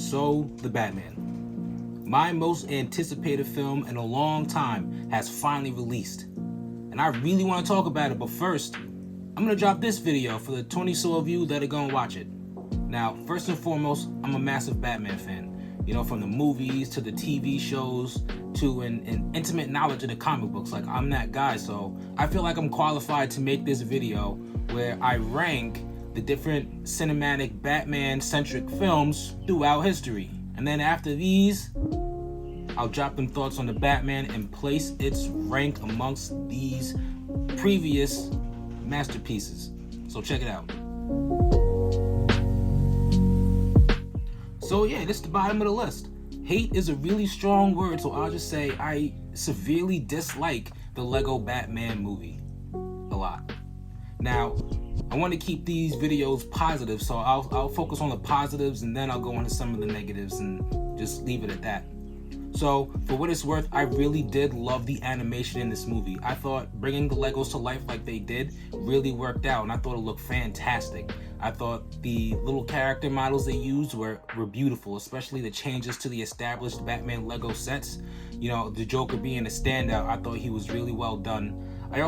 So, The Batman. My most anticipated film in a long time has finally released. And I really want to talk about it, but first, I'm going to drop this video for the 20 so of you that are going to watch it. Now, first and foremost, I'm a massive Batman fan. You know, from the movies to the TV shows to an intimate knowledge of the comic books. Like, I'm that guy, so I feel like I'm qualified to make this video where I rank the different cinematic Batman-centric films throughout history. And then after these, I'll drop them thoughts on the Batman and place its rank amongst these previous masterpieces. So check it out. So yeah, this is the bottom of the list. Hate is a really strong word, so I'll just say I severely dislike the Lego Batman movie a lot. Now, I want to keep these videos positive, so I'll focus on the positives and then I'll go into some of the negatives and just leave it at that. So, for what it's worth, I really did love the animation in this movie. I thought bringing the Legos to life like they did really worked out, and I thought it looked fantastic. I thought the little character models they used were beautiful, especially the changes to the established Batman Lego sets. You know, the Joker being a standout, I thought he was really well done. I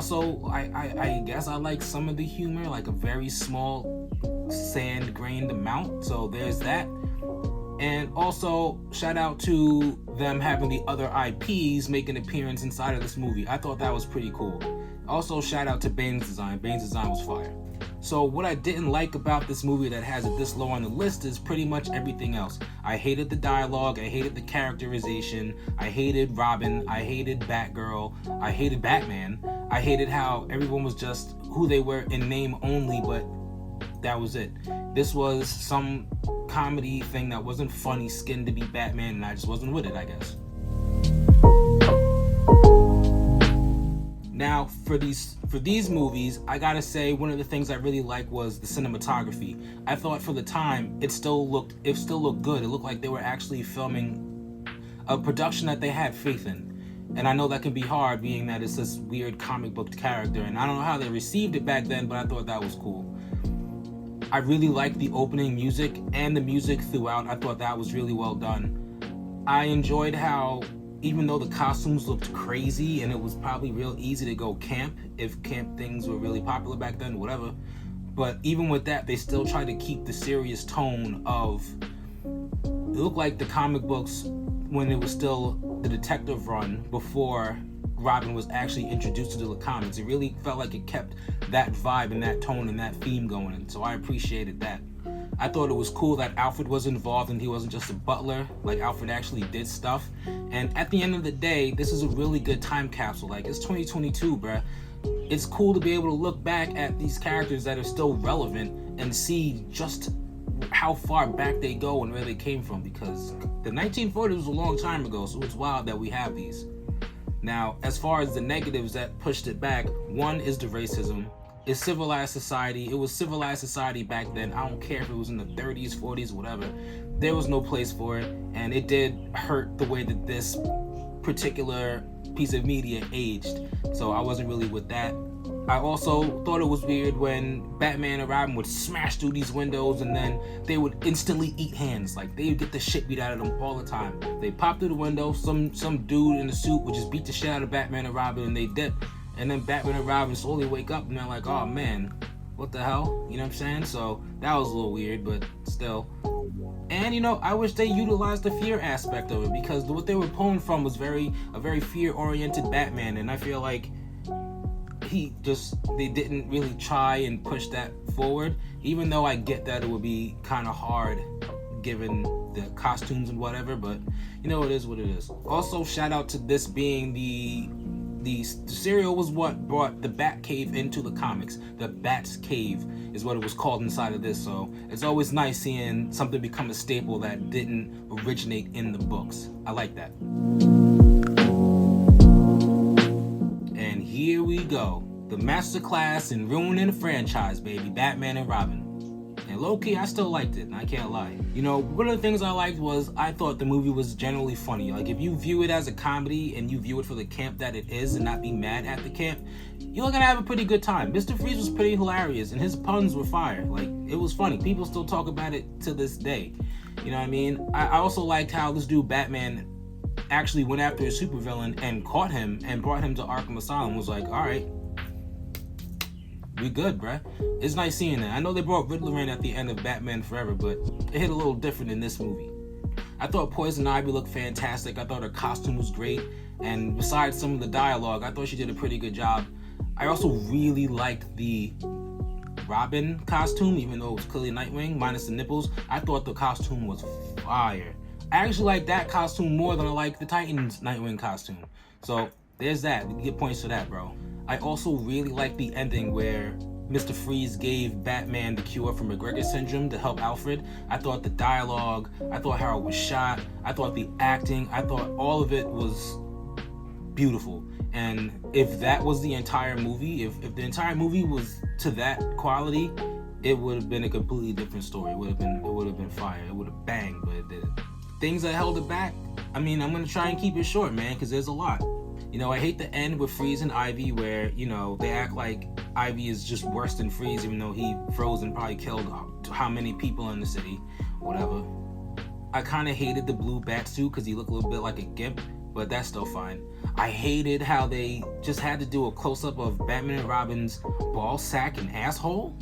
guess I like some of the humor, like a very small sand-grained amount, so there's that. And also, shout out to them having the other IPs make an appearance inside of this movie. I thought that was pretty cool. Also, shout out to Bane's design. Bane's design was fire. So what I didn't like about this movie that has it this low on the list is pretty much everything else. I hated the dialogue, I hated the characterization, I hated Robin, I hated Batgirl, I hated Batman, I hated how everyone was just who they were in name only, but that was it. This was some comedy thing that wasn't funny skinned to be Batman, and I just wasn't with it, I guess. Now, for these movies, I gotta say one of the things I really liked was the cinematography. I thought for the time it still looked good. It looked like they were actually filming a production that they had faith in. And I know that can be hard, being that it's this weird comic book character, and I don't know how they received it back then, but I thought that was cool. I really liked the opening music and the music throughout. I thought that was really well done. I enjoyed how, even though the costumes looked crazy and it was probably real easy to go camp, if camp things were really popular back then, whatever, but even with that, they still tried to keep the serious tone of, it looked like the comic books when it was still the detective run before Robin was actually introduced to the comics. It really felt like it kept that vibe and that tone and that theme going, and so I appreciated that. I thought it was cool that Alfred was involved and he wasn't just a butler, like Alfred actually did stuff. And at the end of the day, this is a really good time capsule. Like, it's 2022, bruh. It's cool to be able to look back at these characters that are still relevant and see just how far back they go and where they came from, because the 1940s was a long time ago, so it's wild that we have these. Now, as far as the negatives that pushed it back, one is the racism. It's civilized society. It was civilized society back then. I don't care if it was in the 30s, 40s, whatever. There was no place for it, and it did hurt the way that this particular piece of media aged. So I wasn't really with that. I also thought it was weird when Batman and Robin would smash through these windows and then they would instantly eat hands. Like, they would get the shit beat out of them all the time. They pop through the window, some dude in a suit would just beat the shit out of Batman and Robin and they dip. And then Batman and Robin slowly wake up and they're like, oh man, what the hell? You know what I'm saying? So that was a little weird, but still. And you know, I wish they utilized the fear aspect of it, because what they were pulling from was a very fear-oriented Batman, and I feel like they didn't really try and push that forward, even though I get that it would be kind of hard given the costumes and whatever, but you know, it is what it is. Also, shout out to this being the cereal was what brought the Bat Cave into the comics. The Bat's Cave is what it was called inside of this, so it's always nice seeing something become a staple that didn't originate in the books. I like that. And here we go. The masterclass in ruining a franchise, baby. Batman and Robin. And low-key, I still liked it, I can't lie. You know, one of the things I liked was I thought the movie was generally funny. Like, if you view it as a comedy and you view it for the camp that it is and not be mad at the camp, you're gonna have a pretty good time. Mr. Freeze was pretty hilarious and his puns were fire. Like, it was funny. People still talk about it to this day. You know what I mean? I also liked how this dude Batman actually went after a supervillain and caught him and brought him to Arkham Asylum. Was like, all right, we good, bruh. It's nice seeing that. I know they brought Riddler in at the end of Batman Forever, but it hit a little different in this movie. I thought Poison Ivy looked fantastic. I thought her costume was great. And besides some of the dialogue, I thought she did a pretty good job. I also really liked the Robin costume, even though it was clearly Nightwing, minus the nipples. I thought the costume was fire. I actually like that costume more than I like the Titans Nightwing costume. So there's that. We get points for that, bro. I also really like the ending where Mr. Freeze gave Batman the cure for McGregor syndrome to help Alfred. I thought the dialogue, I thought how it was shot, I thought the acting, I thought all of it was beautiful. And if that was the entire movie, if the entire movie was to that quality, it would have been a completely different story. It would have been fire. It would have banged, but it didn't. Things that held it back, I mean, I'm gonna try and keep it short, man, because there's a lot. You know, I hate the end with Freeze and Ivy where, you know, they act like Ivy is just worse than Freeze, even though he froze and probably killed how many people in the city, whatever. I kind of hated the blue bat suit because he looked a little bit like a gimp, but that's still fine. I hated how they just had to do a close-up of Batman and Robin's ball sack and asshole.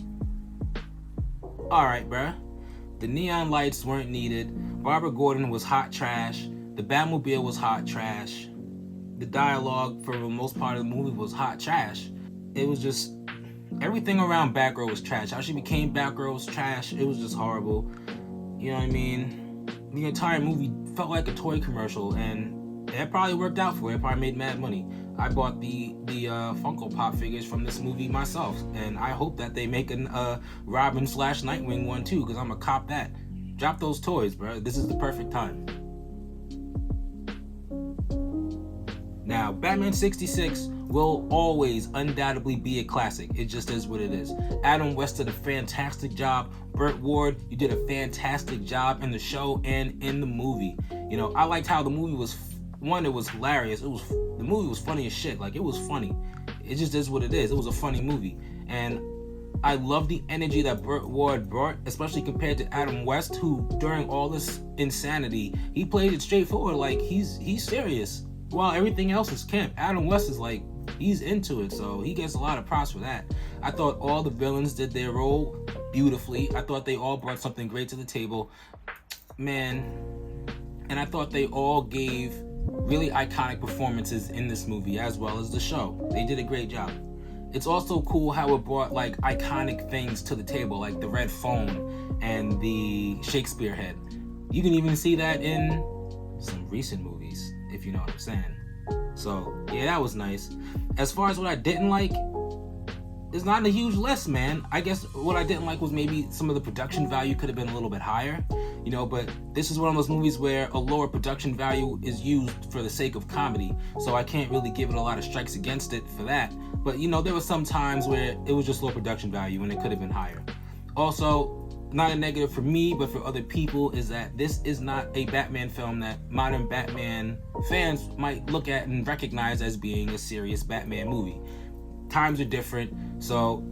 Alright, bruh. The neon lights weren't needed. Barbara Gordon was hot trash. The Batmobile was hot trash. The dialogue for the most part of the movie was hot trash. It was just, everything around Batgirl was trash. How she became Batgirl was trash. It was just horrible. You know what I mean? The entire movie felt like a toy commercial, and it probably worked out for it. It probably made mad money. I bought the Funko Pop figures from this movie myself, and I hope that they make a Robin / Nightwing one too, because I'm gonna cop that. Drop those toys, bro. This is the perfect time. Now, Batman 66 will always undoubtedly be a classic. It just is what it is. Adam West did a fantastic job. Burt Ward, you did a fantastic job in the show and in the movie. You know, I liked how the movie was, one, it was hilarious. The movie was funny as shit. Like, it was funny. It just is what it is. It was a funny movie. And I love the energy that Burt Ward brought, especially compared to Adam West, who, during all this insanity, he played it straightforward. Like, he's serious. While everything else is camp, Adam West is like, he's into it, so he gets a lot of props for that. I thought all the villains did their role beautifully. I thought they all brought something great to the table, man. And I thought they all gave really iconic performances in this movie as well as the show. They did a great job. It's also cool how it brought like iconic things to the table, like the red phone and the Shakespeare head. You can even see that in some recent movies, if you know what I'm saying. So yeah, that was nice. As far as what I didn't like, it's not a huge list, man. I guess what I didn't like was maybe some of the production value could have been a little bit higher, you know, but this is one of those movies where a lower production value is used for the sake of comedy, so I can't really give it a lot of strikes against it for that. But you know, there were some times where it was just low production value and it could have been higher. Also, not a negative for me, but for other people, is that this is not a Batman film that modern Batman fans might look at and recognize as being a serious Batman movie. Times are different, so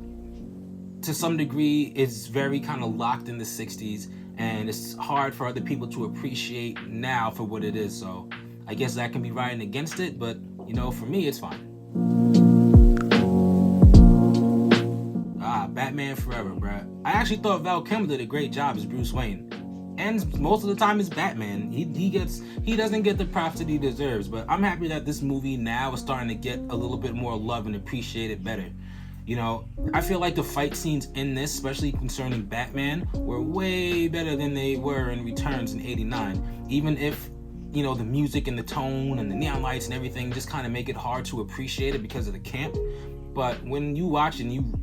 to some degree, it's very kind of locked in the 60s, and it's hard for other people to appreciate now for what it is. So I guess that can be riding against it, but you know, for me, it's fine. Batman Forever, bruh. I actually thought Val Kilmer did a great job as Bruce Wayne. And most of the time it's Batman. He doesn't get the props that he deserves, but I'm happy that this movie now is starting to get a little bit more love and appreciated better. You know, I feel like the fight scenes in this, especially concerning Batman, were way better than they were in Returns in '89. Even if, you know, the music and the tone and the neon lights and everything just kind of make it hard to appreciate it because of the camp. But when you watch and you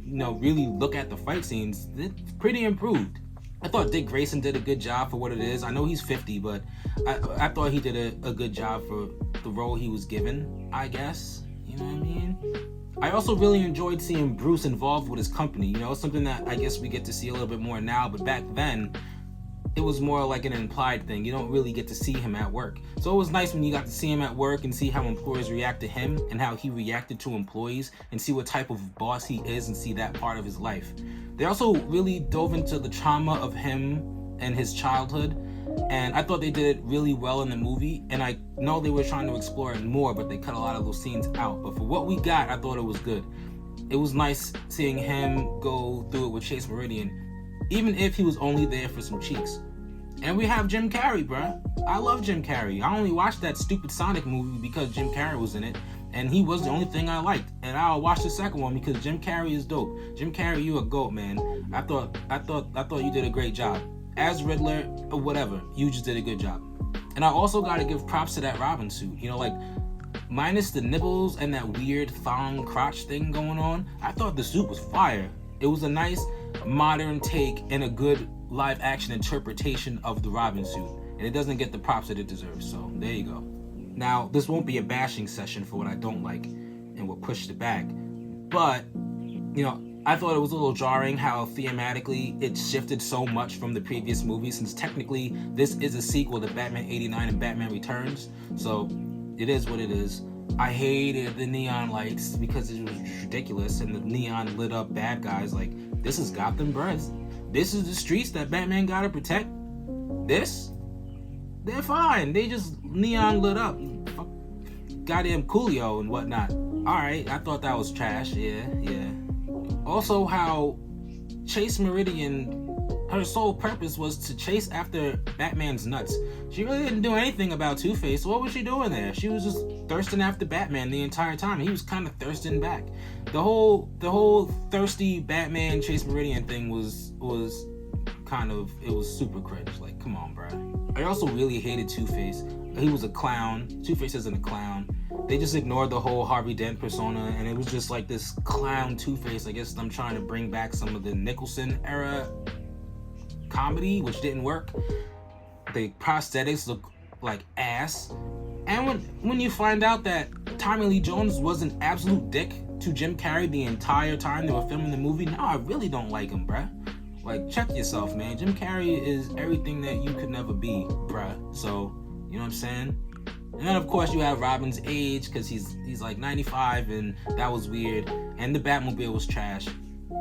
know, really look at the fight scenes, it's pretty improved. I thought Dick Grayson did a good job for what it is. I know he's 50, but I thought he did a good job for the role he was given, I guess. You know what I mean? I also really enjoyed seeing Bruce involved with his company. You know, it's something that I guess we get to see a little bit more now, but back then, it was more like an implied thing. You don't really get to see him at work. So it was nice when you got to see him at work and see how employees react to him and how he reacted to employees and see what type of boss he is and see that part of his life. They also really dove into the trauma of him and his childhood. And I thought they did it really well in the movie. And I know they were trying to explore it more, but they cut a lot of those scenes out. But for what we got, I thought it was good. It was nice seeing him go through it with Chase Meridian, even if he was only there for some cheeks. And we have Jim Carrey, bruh. I love Jim Carrey. I only watched that stupid Sonic movie because Jim Carrey was in it, and he was the only thing I liked. And I'll watch the second one because Jim Carrey is dope. Jim Carrey, you a goat, man. I thought you did a great job. As Riddler or whatever, you just did a good job. And I also gotta give props to that Robin suit. You know, like, minus the nipples and that weird thong crotch thing going on, I thought the suit was fire. It was a nice modern take and a good live action interpretation of the Robin suit, and it doesn't get the props that it deserves. So there you go. Now, this won't be a bashing session for what I don't like, and we'll push it back. But, you know, I thought it was a little jarring how thematically it shifted so much from the previous movie, since technically this is a sequel to Batman 89 and Batman Returns. So it is what it is. I hated the neon lights because it was ridiculous, and the neon lit up bad guys. Like, this is Gotham, bruh. This is the streets that Batman gotta protect. They're fine. They just neon lit up. Goddamn Coolio and whatnot. Alright, I thought that was trash. Yeah. Also, how Chase Meridian, her sole purpose was to chase after Batman's nuts. She really didn't do anything about Two-Face. What was she doing there? She was just thirsting after Batman the entire time. He was kind of thirsting back. The whole thirsty Batman Chase Meridian thing was kind of, it was super cringe. Like, come on, bro. I also really hated Two-Face. He was a clown. Two-Face isn't a clown. They just ignored the whole Harvey Dent persona, and it was just like this clown Two-Face. I guess I'm trying to bring back some of the Nicholson era comedy, which didn't work. The prosthetics look like ass. And when you find out that Tommy Lee Jones was an absolute dick to Jim Carrey the entire time they were filming the movie, now I really don't like him, bruh. Like, check yourself, man. Jim Carrey is everything that you could never be, bruh. So, you know what I'm saying? And then, of course, you have Robin's age, because he's like 95, and that was weird. And the Batmobile was trash.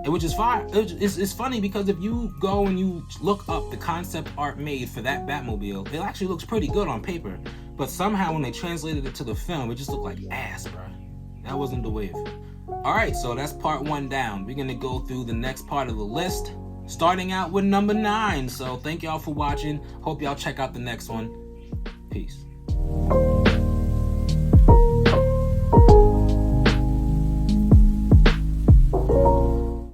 Which is fine. It's funny because if you go and you look up the concept art made for that Batmobile, it actually looks pretty good on paper. But somehow when they translated it to the film, it just looked like ass, bro. That wasn't the wave. Alright, so that's part 1 down. We're gonna go through the next part of the list, starting out with number 9. So thank y'all for watching. Hope y'all check out the next one. Peace.